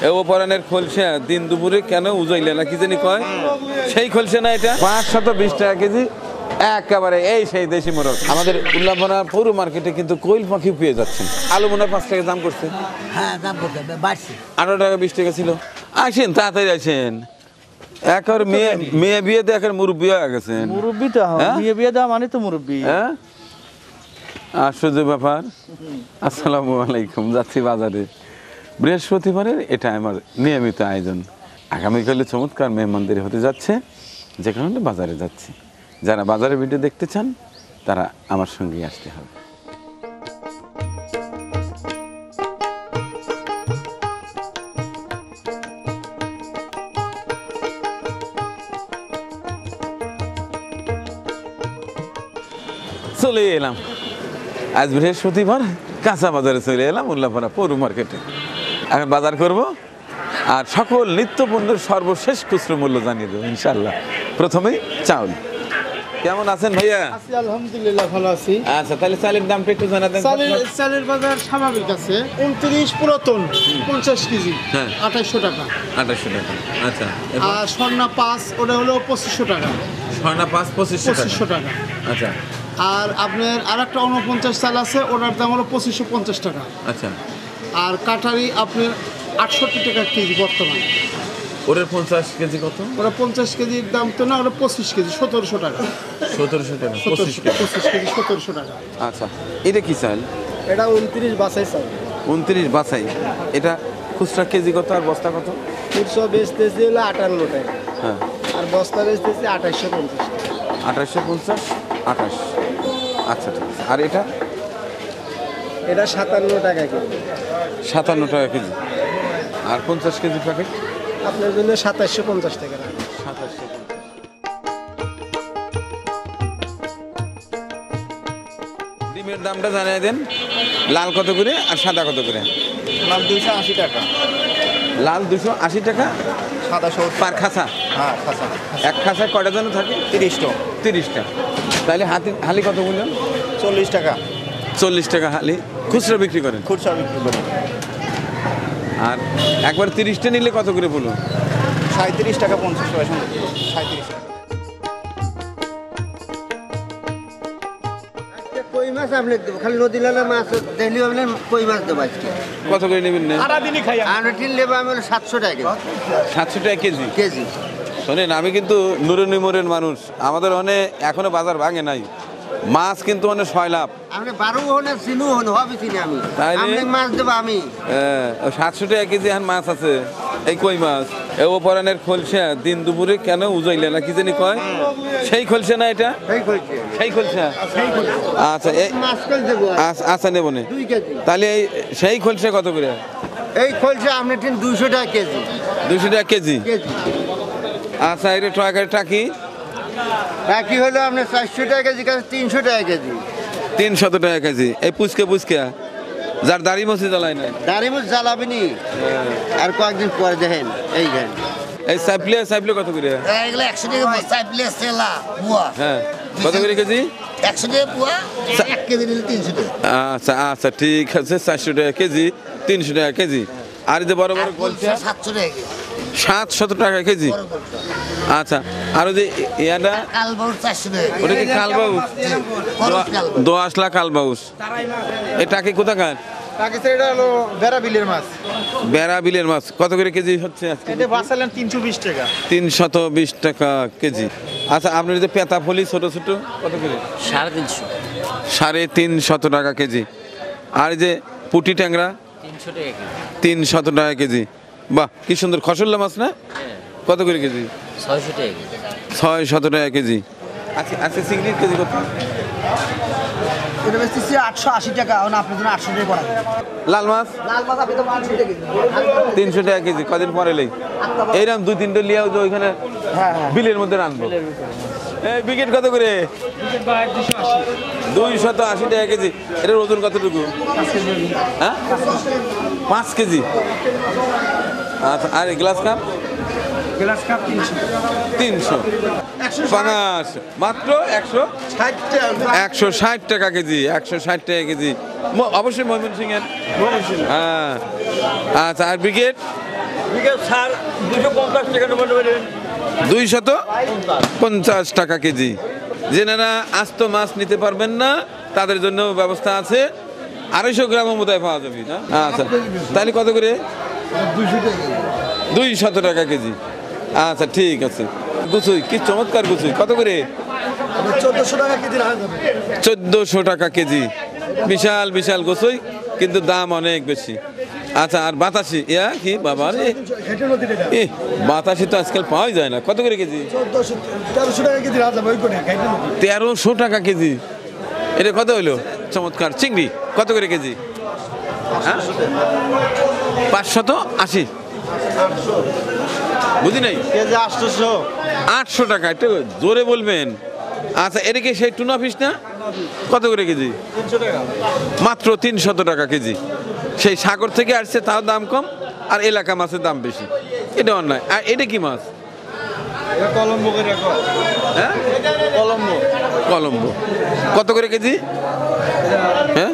এ ওপরানের খলসা দিন দুপুরে কেন উজাইলে না কি জানি কয়, সেই খলসা না এটা 520 টাকা কেজি একেবারে। এই সেই দেশি মোরগ আমাদের উল্লাপাড়া পৌর মার্কেটে কিন্তু কোয়েল পাখি পেয়ে যাচ্ছেন। আলু মনে হয় 5 টাকা দাম করছে, হ্যাঁ দাম করতে বাড়ছে, 18 টাকা 20 টাকা ছিল। আসেন তাড়াতাড়ি আসেন, একেবারে মেয়ে বিয়েতে একের মুরব্বী হয়ে গেছেন। মুরব্বী তো মেয়ে বিয়ে দেওয়া মানে তো মুরব্বী। হ্যাঁ আশ্চর্য ব্যাপার। আসসালামু আলাইকুম। যাচ্ছি বাজারে বৃহস্পতিবারের, এটা আমার নিয়মিত আয়োজন। আগামীকালে চমৎকার মেহমানদারি হতে যাচ্ছে, যে কারণে বাজারে যাচ্ছি। যারা বাজারে ভিডিও দেখতে চান তারা আমার সঙ্গেই আসতে হবে। চলে এলাম আজ বৃহস্পতিবার, কাঁচা বাজারে চলে এলাম উল্লাপাড়া পৌর মার্কেটে। এখন বাজার করব আর সকল নিত্য পণ্যের সর্বশেষ খুচরো মূল্য জানিয়ে দেবো ইনশাল্লাহ। প্রথমেই চাউল। কেমন আছেন ভাইয়া? আলহামদুলিল্লাহ ভালো আছি। আচ্ছা তাহলে চালের দামটা একটু জানাতেন। চালের বাজার স্বাভাবিক আছে। 29 পুরাতন 50 কেজি 2800 টাকা। 2800 টাকা। আচ্ছা আর স্বর্ণা 5 ওটা হলো 2500 টাকা। স্বর্ণা 5 2500 টাকা। আচ্ছা। আর আপনার আরেকটা 49 চাল আছে, ওটার দাম হলো 2550 টাকা। আচ্ছা। আর কাটারি আপনার 68 টাকা কেজি বর্তমানে। ওটার 50 কেজি কত? ওরা 50 কেজির দাম তো না, ওরা 25 কেজি 1700 টাকা। 1700 টাকা 25 কেজি 1700 টাকা। আচ্ছা এটা কি চাল? এটা 29 বাছাই চাল। 29 বাছাই। এটা খুচরা কেজি কত আর বস্তা কত? খুচরা বেচতেছি হলো 58 টাকা। হ্যাঁ। আর বস্তা বেচতেছি 2850 টাকা। 2850 28। আচ্ছা ঠিক আছে। আর এটা? এটা 57 টাকা কেজি। 57 টাকা কেজি। আর 50 কেজি প্যাকেট আপনার জন্য 2750 টাকা। 2750। ডিমের দামটা জানিয়ে দেন। লাল কত করে আর সাদা কত করে? লাল 280 টাকা। লাল 280 টাকা। সাদা 70 পার খাঁচা? হ্যাঁ খাঁচা। এক খাঁচায় কয়টা জন থাকে? 30টা। 30টা। তাহলে হালি কত বললেন? 40 টাকা। 40 টাকা হালি খুচরা বিক্রি করেন? খুচরা বিক্রি করি। আর একবার 30টা নিলে কত করে বলুন? 37 টাকা 50 পয়সা। 37 টাকা। কই মাছ আপনি দেবো, খালি নদী নালা মাছ দেখলি আপনি কই মাছ দেবো আজকে। কত করে নেবেন? না সারাদিনই খাই আমরা টিল নেবো আমি 700 টাকা 700 টাকা কেজি। কেজি। শোনেন আমি কিন্তু নুরের মানুষ, আমাদের অনেক এখনো বাজার ভাঙে নাই। মাছ কিন্তু অনেক সয়লাভ। আপনি 12 হনে চিনু হন হবে চিনি আমি। তাইলে? আপনি মাছ দেবো আমি। 700 টাকা কেজি এখন মাছ আছে, এই কই মাছ। এ ওপরানের খলসা দিন দুপুরে কেন উজাইলে না কি জানি কয়, সেই খলসা না এটা? সেই কইছে। সেই খলসা। আচ্ছা মাছ কই দেবো? আচ্ছা নেব নে। 2 কেজি। তাহলে এই সেই খলসা কত করে? এই খলসা আপনি 200 টাকা কেজি। 200 টাকা কেজি। কেজি। আচ্ছা এটা টাকি? বাকি হলো আপনার 400 টাকা কেজি, 300 টাকা কেজি। 300 টাকা কেজি। এই পুচকে যার দাড়ি মসি জ্বালায় না, দাড়ি মুছ জ্বালাবেনি। আর কয়েকদিন পরে দেখেন এই গান। এই সাইপ্লে কত করে? এগুলো 100 টাকা সাইপ্লে সেলা বুয়া। হ্যাঁ কত করে কেজি? 100 টাকা বুয়া, 1 কেজি নিলে 300 টাকা। আচ্ছা ঠিক আছে। 400 টাকা কেজি, 300 টাকা কেজি। আর যে বড় বড় কলসা 700 টাকা কেজি। 700 টাকা কেজি। আচ্ছা আর ওই যে ইয়াটা কালবাউস 400 টাকা কেজি। ওটা কি কালবাউস? দোআঁশলা কালবাউস। এটা কি কোথাকার? টাকিছে এটা হলো বেড়াবিলের মাছ। বেড়াবিলের মাছ কত করে কেজি হচ্ছে আজকে? এটা বাছালেন 320 টাকা। 320 টাকা কেজি। আচ্ছা আপনার যে পেতা ফলি ছোট কত করে? 350। 350 টাকা কেজি। আর যে পুটি ট্যাংরা 300 টাকা কেজি। 300 টাকা কেজি। বাহ কি সুন্দর খসল্লা মাছ না? কত করে কেজি? 600 টাকা কেজি। 600 টাকা কেজি। আচ্ছা চিংড়ির কেজি কত? এটা বেচতেছি 880 টাকা। আপনার জন্য 800 টাকা করা। লাল মাছ? লাল মাছ আপনি তো 300 টাকা কেজি। 300 টাকা কেজি। কদিন পরে লেই এইরকম 2-3টা লিয়াও যে ওইখানে বিলের মধ্যে রাখবো। এই বিকেট কত করে? 280 টাকা কেজি। এটার ওজন কতটুকু? হ্যাঁ 5 কেজি। আচ্ছা আর গ্লাস কাপ? 300। পাঙাশ মাত্র 160 টাকা কেজি। 160 টাকা কেজি। অবশ্যই ময়মনসিংহের। হ্যাঁ আচ্ছা আর ব্রিগেড? 250 টাকা কেজি। যেনারা আস্ত মাছ নিতে পারবেন না তাদের জন্য ব্যবস্থা আছে, 250 গ্রাম বোধহয় পাওয়া যাবে না? আচ্ছা, তাহলে কত করে? 200 টাকা কেজি। আচ্ছা ঠিক আছে। গুছুই কি চমৎকার গুছুই, কত করে? 1400 টাকা কেজি রাখা যাবে। 1400 টাকা কেজি। বিশাল বিশাল গুছুই, কিন্তু দাম অনেক বেশি। আচ্ছা, আর বাতাসি ইয়া কি বাবা রে, বাতাসি তো আজকাল পাওয়া যায় না। কত করে কেজি? 1300 টাকা কেজি রাখা যাবে ওই করে। 1300 টাকা কেজি। এটা কত হইলো? চমৎকার চিংড়ি কত করে কেজি? 580। বুঝি নাই, কেজি 800। 800 টাকা, একটু জোরে বলবেন। আচ্ছা, এটা কি সেই টুনা ফিশ না? কত করে কেজি? 300 টাকা। মাত্র 300 টাকা কেজি। সেই সাগর থেকে আসছে, তার দাম কম, আর এলাকা মাছের দাম বেশি। এটা অন্যায়। আর এটা কি মাছ? কলম্বো করে রাখো। হ্যাঁ, কলম্বো। কলম্বো কত করে কেজি? হ্যাঁ,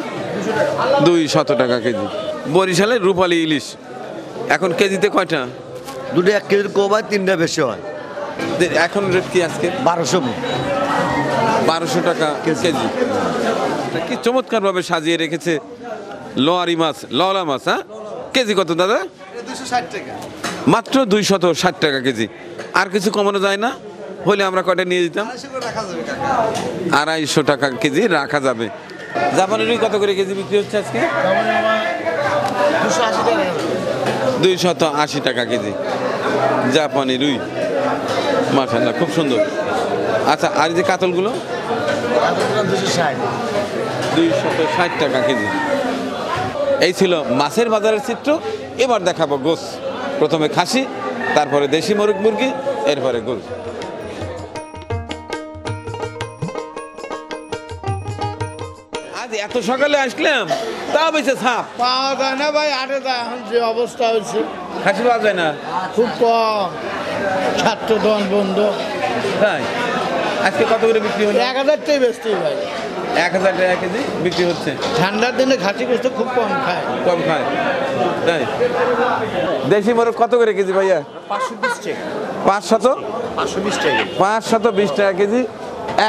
200 টাকা কেজি। বরিশালের রূপালী ইলিশ এখন কেজিতে কয়টা? দুটো 1 কেজির কম হয়, 3টা বেশি হয়। এখন রেট কি আজকে? 1200 টাকা কেজি। কি চমৎকার ভাবে সাজিয়ে রেখেছে লোয়ারি মাছ, লওলা মাছ। হ্যাঁ, কেজি কত দাদা? 260 টাকা। মাত্র 260 টাকা কেজি। আর কিছু কমানো যায় না? হলে আমরা কয়টা নিয়ে যেতাম? 250 টাকা কেজি রাখা যাবে। জাপানি রুই কত করে কেজি বিক্রি হচ্ছে আজকে? 280 টাকা। 280 টাকা কেজি জাপানি রুই। মাশাআল্লাহ, খুব সুন্দর। আচ্ছা, আর এই যে কাতলগুলো? 260 টাকা কেজি। এই ছিল মাছের বাজারের চিত্র। এবার দেখাবো গোস। প্রথমে খাসি, তারপরে দেশি মুরগি, এরপরে গরু। আজ এত সকালে আসলাম, তা বেশি সাপ পাওয়া যায় না ভাই, হাটে যায় এখন যে অবস্থা হয়েছে। খাসি পাওয়া যায় না? খুব কম, ছাত্র দল বন্ধ। তাই আজকে কত করে বিক্রি হলো? 1000 টাই বেচতে ভাই। 1000 টাকা কেজি বিক্রি হচ্ছে। ঠান্ডার দিনে খাসি গোস্ত খুব কম খায়। কম খায় তাই। দেশি মোরগ কত করে কেজি ভাইয়া? 520 টাকা। 520 টাকা। 520 টাকা কেজি।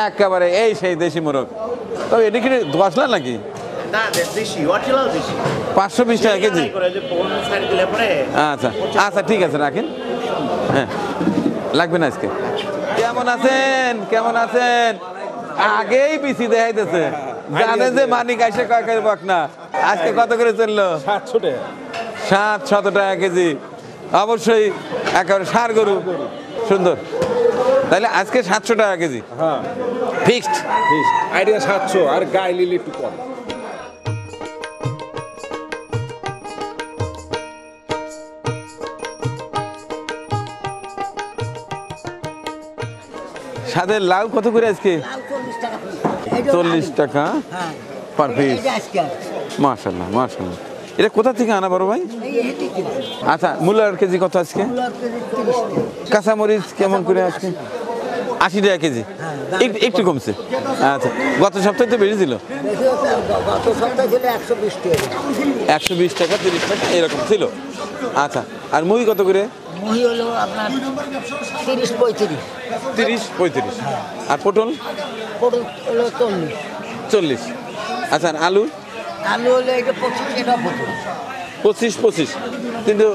একেবারে এই সেই দেশি মোরগ। তবে এটা কি দোয়াশলা নাকি? না, দেশি, অরিজিনাল দেশি। 520 টাকা কেজি। করে যে বড় সাইড দিলে পরে। আচ্ছা আচ্ছা, ঠিক আছে, রাখেন। হ্যাঁ, লাগবে না আজকে। কেমন আছেন? কেমন আছেন? আগেই পিসি দেখাইতেছে, জানে যে মানিক আইসে কয় করে বক না। আজকে কত করে চললো? 700 টাকা। 700 টাকা কেজি। অবশ্যই একেবারে ষাঁড় গরু, সুন্দর। তাহলে আজকে 700 টাকা কেজি। হ্যাঁ, ফিক্সড। আইডিয়া 700, আর গায়ে লিলে একটু কম। সাদের লাউ কত করে আজকে? 40 টাকা পার পিস। মাশাআল্লাহ মাশাআল্লাহ। এটা কোথা থেকে আনা বড় ভাই? আচ্ছা, মূলার কেজি কত আজকে? কাঁচামরিচ কেমন করে আজকে? 80 টাকা কেজি। একটু কমছে। আচ্ছা, গত সপ্তাহে তো বেশি ছিল। গত সপ্তাহে ছিল 120 টাকা। 120 টাকা 30 টাকা এরকম ছিল। আচ্ছা, আর মুহি কত করে? মুহি হলো আপনার 30-35। 30-35। আর পটল? পটল হলো 40। 40। আচ্ছা, আর আলু? আলু হলো এটা 25 টাকা পটল। 25। কিন্তু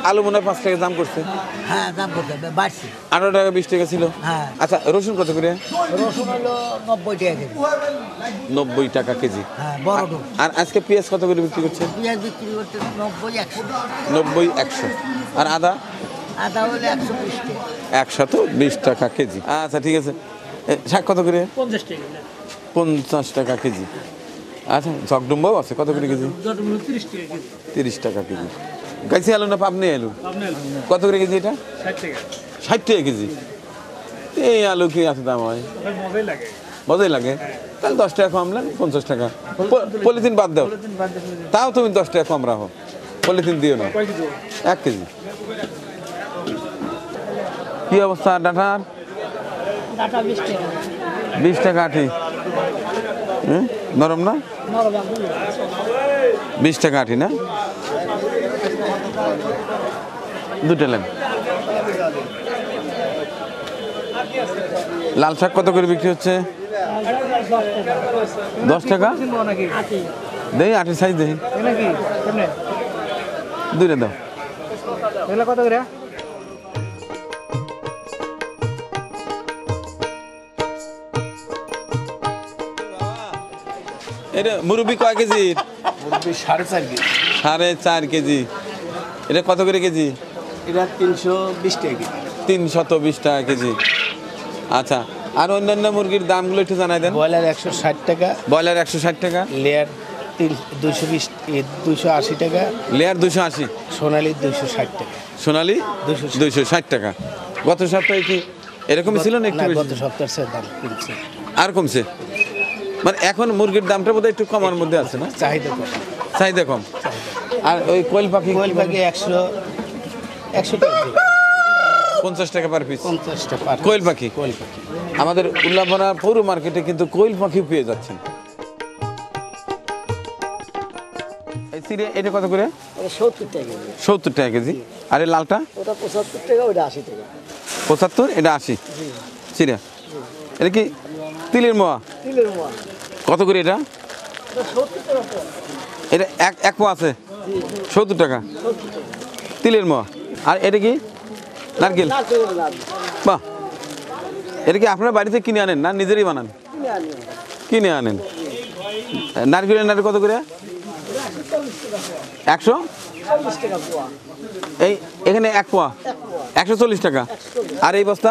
আলু মনে হয় 5 টাকা দাম করছে। হ্যাঁ, দাম করতে হবে, বাড়ছে। 18 টাকা 20 টাকা ছিল। হ্যাঁ। আচ্ছা, রসুন কত করে? রসুন হলো 90 টাকা কেজি। 90 টাকা কেজি। হ্যাঁ, বড় ডুব। আর আজকে পেঁয়াজ কত করে বিক্রি করছে? পেঁয়াজ বিক্রি করতে 90-100। 90-100। আর আদা? আদা হলো 120 টাকা। 120 টাকা কেজি। আচ্ছা ঠিক আছে। শাক কত করে? 50 টাকা। 50 টাকা কেজি। আচ্ছা, জগডুম্বাও আছে কত করে কেজি? 30 টাকা কেজি। 30 টাকা কেজি। গাইছি আলু না পাবনি আলু? কত করে কেজি এটা? 60 টাকা। 60 টাকা কেজি। এই আলু কি এত দাম হয়? মজাই লাগে। মজাই লাগে। তাহলে 10 টাকা কম নেন, 50 টাকা। পলিথিন বাদ দাও, তাও তুমি 10 টাকা কম রাখো। পলিথিন দিও না। 1 কেজি। কি অবস্থা ডাটার? ডাটা 20 টাকা। 20 টাকা আটি। নরম না? 20 টাকা আটি না? দুটো নেন। লাল শাক কত করে বিক্রি হচ্ছে? 10 টাকা। দেই 8 সাইজ দেই। দুইটা দাও। কত করে? এটা মুরব্বি কয় কেজি? 4.5 কেজি। এটা কত করে কেজি? এটা 320 টাকা। 320 টাকা কেজি। আচ্ছা, আর অন্যান্য মুরগির দামগুলো একটু জানাই দেন। ব্রয়লার 160 টাকা, ব্রয়লার 160 টাকা, লেয়ার 280 টাকা, লেয়ার 280, সোনালি 260 টাকা। সোনালি 260 টাকা। গত সপ্তাহে কি এরকমই ছিল না একটু না, বেশি? গত সপ্তাহের দাম কমছে। আর কমছে? মানে এখন মুরগির দামটা বোধহয় একটু কমার মধ্যে আছে না? চাহিদা কম। চাহিদা কম। আর ওই কোয়েল পাখি? কোয়েল পাখি 100 টাকা কেজি। 50 টাকা পার পিস 50 টাকা। কোয়েল পাখি। কোয়েল পাখি আমাদের উল্লাপাড়া পৌর মার্কেটে কিন্তু কোয়েল পাখি পেয়ে যাচ্ছেন। এই সিরে এটা কত করে? 70 টাকা কেজি। 70 টাকা কেজি। আর এই লালটা? ওটা 75 টাকা, ওটা 80 টাকা। 75, এটা 80। সিরা এটা কি তিলের মোয়া? তিলের মোয়া কত করে এটা? 70 টাকা পোয়া। এটা এক পোয়া আছে 70 টাকা তিলের মোয়া। আর এটা কি নারকেল? বাহ, এটা কি আপনার বাড়িতে কিনে আনেন না নিজেরই বানান? কিনে আনেন। নারকেলের নাড়ু কত করে? 140 টাকা পোয়া। এই এখানে এক পোয়া 140 টাকা। আর এই বস্তা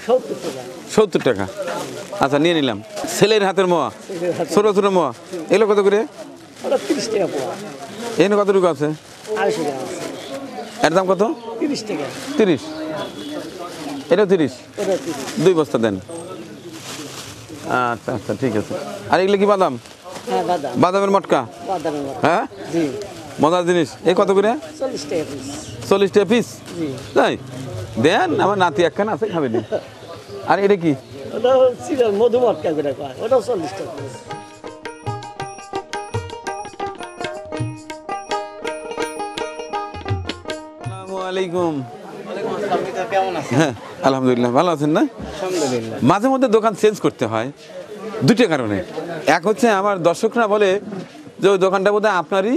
70 টাকা। 70 টাকা। আচ্ছা, নিয়ে নিলাম। ছেলের হাতের মোয়া, ছোট ছোট মোয়া, এগুলো কত করে? ওটা 30 টাকা পোয়া। এখানে কতটুকু আছে? 250 টাকা আছে। এর দাম কত? 30 টাকা। 30। এটাও 30। ওটা 30। 2 বস্তা দেন। আচ্ছা আচ্ছা, ঠিক আছে। আর এগুলো কি বাদাম? হ্যাঁ, বাদাম। বাদামের মটকা? বাদামের মতো। হ্যাঁ, জি। মজার জিনিস। এই কত করে? 40 টাকা পিস। 40 টাকা পিস। জি। তাই দেন, আমার নাতি একখান আছে, খাবে নি। আর এটা কি? ওটা সিরিয়াল মধুমটকা করে কয়, ওটাও 40 টাকা পিস। আসসালামু আলাইকুম। হ্যাঁ, আলহামদুলিল্লাহ, ভালো আছেন না? মাঝে মধ্যে দোকান চেঞ্জ করতে হয় দুটো কারণে। এক হচ্ছে আমার দর্শকরা বলে যে ওই দোকানটা বোধহয় আপনারই,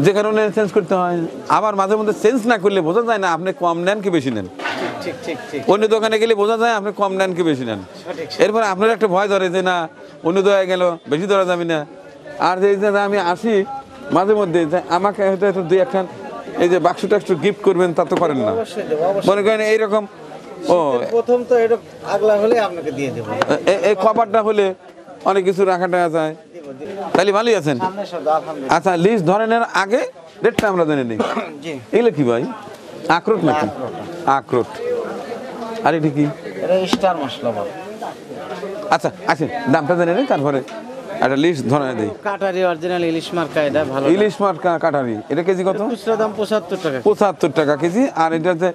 যে কারণে চেঞ্জ করতে হয়। আবার মাঝে মধ্যে চেঞ্জ না করলে বোঝা যায় না আপনি কম নেন কি বেশি নেন। অন্য দোকানে গেলে বোঝা যায় আপনি কম নেন কি বেশি নেন। এরপর আপনার একটা ভয় ধরে যে না অন্য দোকানে গেল বেশি ধরা যাবে না। আর যে আমি আসি মাঝে মধ্যে, আমাকে হয়তো একটু দুই একখান এই যে বাক্স টাক্স গিফট করবেন, তা তো করেন না। মনে করেন এইরকম, ও প্রথম তো এটা আগলা হলে আপনাকে দিয়ে দেবো। এই কভারটা হলে অনেক কিছু রাখা টাকা যায়। তাহলে ভালোই আছেন। আচ্ছা, লিস্ট ধরে নেন আগে, রেটটা আমরা জেনে নিই। এগুলো কি ভাই? আখরোট নাকি? আখরোট। আর এটা কি? এটা স্টার মশলা বলে। আচ্ছা আচ্ছা, দামটা জেনে নিই, তারপরে একটা লিস্ট ধরে দিই। কাটারি অরিজিনাল ইলিশ মার্কা, এটা ভালো। ইলিশ মাছ কাটারি, এটা কেজি কত? খুচরা দাম 75 টাকা। 75 টাকা কেজি। আর এটা যে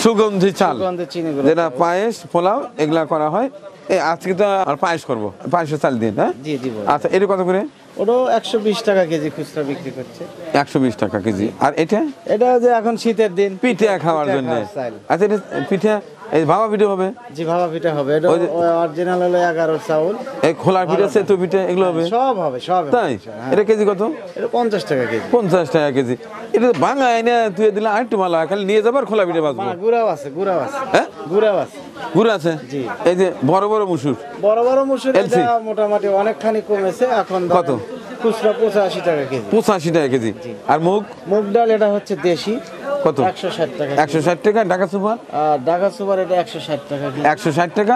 সুগন্ধি চাল, সুগন্ধি চিনিগুলো। যেটা পায়েস পোলাও এগুলা করা হয়। এই আজকে তো আর পায়েস করবো, পায়েসের চাল দিন। হ্যাঁ, জি দিব। আচ্ছা, এটা কত করে? ওটাও 120 টাকা কেজি খুচরা বিক্রি করছে। 120 টাকা কেজি। আর এটা এটা যে এখন শীতের দিন পিঠে খাওয়ার জন্য। চাল। আচ্ছা, এটা পিঠে, এই ভাপা পিঠে হবে? জি, ভাপা পিঠা হবে। এটা ওই যে- অরিজিনাল হলো 11 চাউল। এই খোলা পিঠে, সেতু পিঠে এগুলো হবে? সব হবে, সব হবে। তাই? হ্যাঁ। এটা কেজি কত? এটা 50 টাকা কেজি। 50 টাকা কেজি। এটা ভাঙা এনে তুই দিলে আর একটু ভালো হয়, খালি নিয়ে যাবার খোলা পিঠে বাঁচবো। গুড়াও আছে, গুড়াও আছে। হ্যাঁ, গুড়াও আছে। গুড় আছে। জি। এই যে বড় বড় মুসুর বড় বড় মুসুর LC এটা মোটামুটি অনেকখানি কমেছে এখন। কত? খুচরা 85 টাকা কেজি। 85 টাকা কেজি। আর মুগ মুগ ডাল এটা হচ্ছে দেশি, কত? 160 টাকা। 160 টাকা। ঢাকা সুপার আর ঢাকা সুপার এটা 160 টাকা কেজি। 160 টাকা।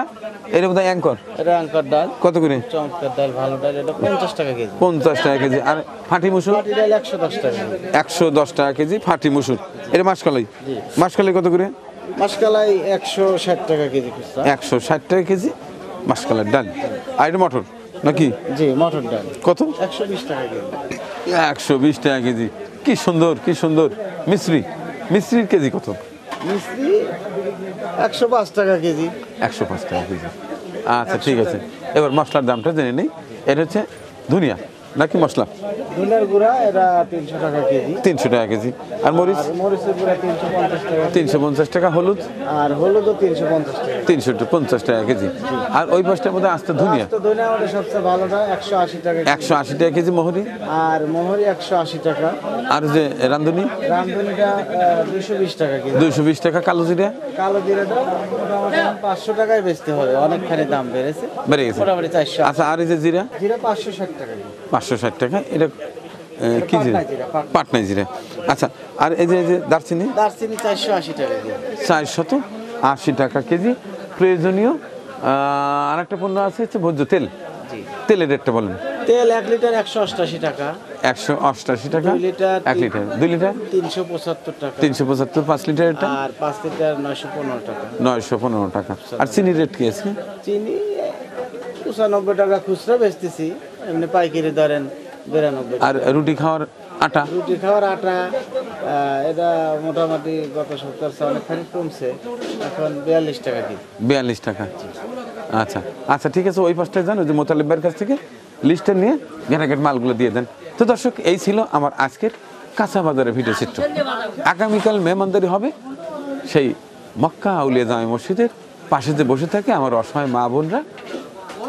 এর মধ্যে অ্যাঙ্কর এটা আঙ্কার ডাল, কত করে? চমৎকার ডাল, ভালো ডাল, এটা 50 টাকা কেজি। 50 টাকা কেজি। আর ফাঁটি মুসুর? পাটি ডাল 110 টাকা। 110 টাকা কেজি ফাঁটি মুসুর। এটা মাসকলাই? মাসকলাই কত করে? মাসকালাই 160 টাকা কেজি খুচরা। 160 টাকা কেজি মাসকলাইর ডাল। আর এটা মটর নাকি? জি, মটর ডাল কত? 120 টাকা কেজি। 120 টাকা কেজি। কি সুন্দর, কি সুন্দর। মিশ্রি, মিশ্রির কেজি কত? মিষ্টি 105 টাকা কেজি। 105 টাকা কেজি। আচ্ছা, ঠিক আছে। এবার মশলার দামটা জেনে নিই। এটা হচ্ছে ধনিয়া, নাকি মশলা? ধনের গুঁড়া এটা 300 টাকা কেজি, 300 টাকা কেজি। আর মরিচ? আর মরিচের গুঁড়া 350 টাকা, 350 টাকা। হলুদ? আর হলুদও 350 টাকা, 350 টাকা কেজি। আর ওই পাশটার মধ্যে আস্ত ধনিয়া? তো ধনিয়া আমাদের সবচেয়ে ভালোটা 180 টাকা কেজি। 180 টাকা কেজি। মোহরি? আর মোহরি 180 টাকা। আর যে রাঁধুনি? রামধনিটা 220 টাকা কেজি। 220 টাকা। কালো জিরা? কালো জিরাটা মোটামুটি 500 টাকায় বেচতে হবে, অনেকখানি দাম বেড়েছে, বেড়ে গেছে। মোটামুটি 400। আচ্ছা, আর এই যে জিরা? জিরা 560 টাকা কেজি। 560 টাকা। এটা কি জিরা? পাটনা জিরা। আচ্ছা, আর এই যে দারচিনি? দারচিনি 480 টাকা কেজি। 480 টাকা কেজি। প্রয়োজনীয় আর একটা পণ্য আছে হচ্ছে ভোজ্য তেল। তেলের রেটটা বলেন। তেল 1 লিটার 188 টাকা। 188 টাকা। 2 লিটার 1 লিটার। 2 লিটার 375 টাকা। 375। 5 লিটার এটা? আর 5 লিটার 915 টাকা। 915 টাকা। আর চিনির রেট কি আছে? চিনি 95 টাকা খুচরা বেচতেছি, এমনি পাইকারি ধরেন 92 আর টাকা। রুটি খাওয়ার আটা? রুটি খাওয়ার আটা এটা মোটামুটি গত সপ্তাহের চেয়ে অনেকখানি কমছে, এখন 42 টাকা কেজি। 42 টাকা। আচ্ছা আচ্ছা, ঠিক আছে। ওই পাশটায় যান, ওই যে মোতালেব ভাইয়ের কাছ থেকে লিস্টটা নিয়ে ঘেরাঘেট মালগুলো দিয়ে দেন। তো দর্শক, এই ছিল আমার আজকের কাঁচা বাজারের ভিডিও চিত্র। আগামীকাল মেহমানদারি হবে সেই মক্কা আউলিয়া জামে মসজিদের পাশে যে বসে থাকে আমার অসহায় মা বোনরা,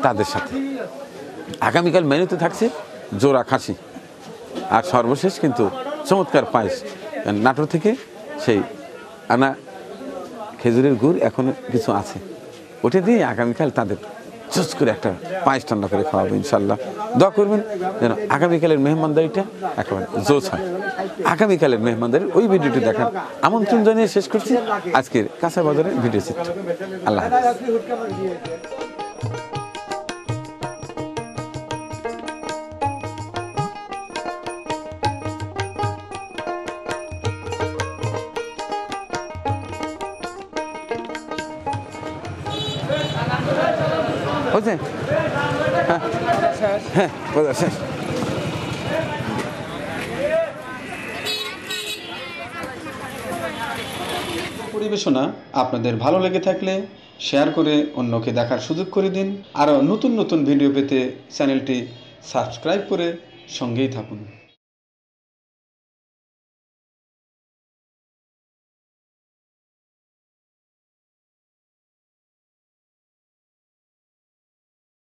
তাদের সাথে। আগামীকাল মেনুতে থাকছে জোড়া খাসি, আর সর্বশেষ কিন্তু চমৎকার পায়েস নাটোর থেকে সেই আনা খেজুরের গুড় এখনো কিছু আছে, ওটা দিয়ে আগামীকাল তাদের জোস করে একটা পায়েস ঠান্ডা করে খাওয়াবো ইনশাল্লাহ। দোয়া করবেন যেন আগামীকালের মেহমানদারিটা একেবারে জোস হয়। আগামীকালের মেহমানদারির ওই ভিডিওটি দেখার আমন্ত্রণ জানিয়ে শেষ করছি আজকের কাঁচা বাজারের ভিডিও চিত্র। আল্লাহ হাফেজ। হয়েছে? হ্যাঁ, বাজার শেষ। পরিবেশনা আপনাদের ভালো লেগে থাকলে শেয়ার করে অন্যকে দেখার সুযোগ করে দিন। আরও নতুন নতুন ভিডিও পেতে চ্যানেলটি সাবস্ক্রাইব করে সঙ্গেই থাকুন।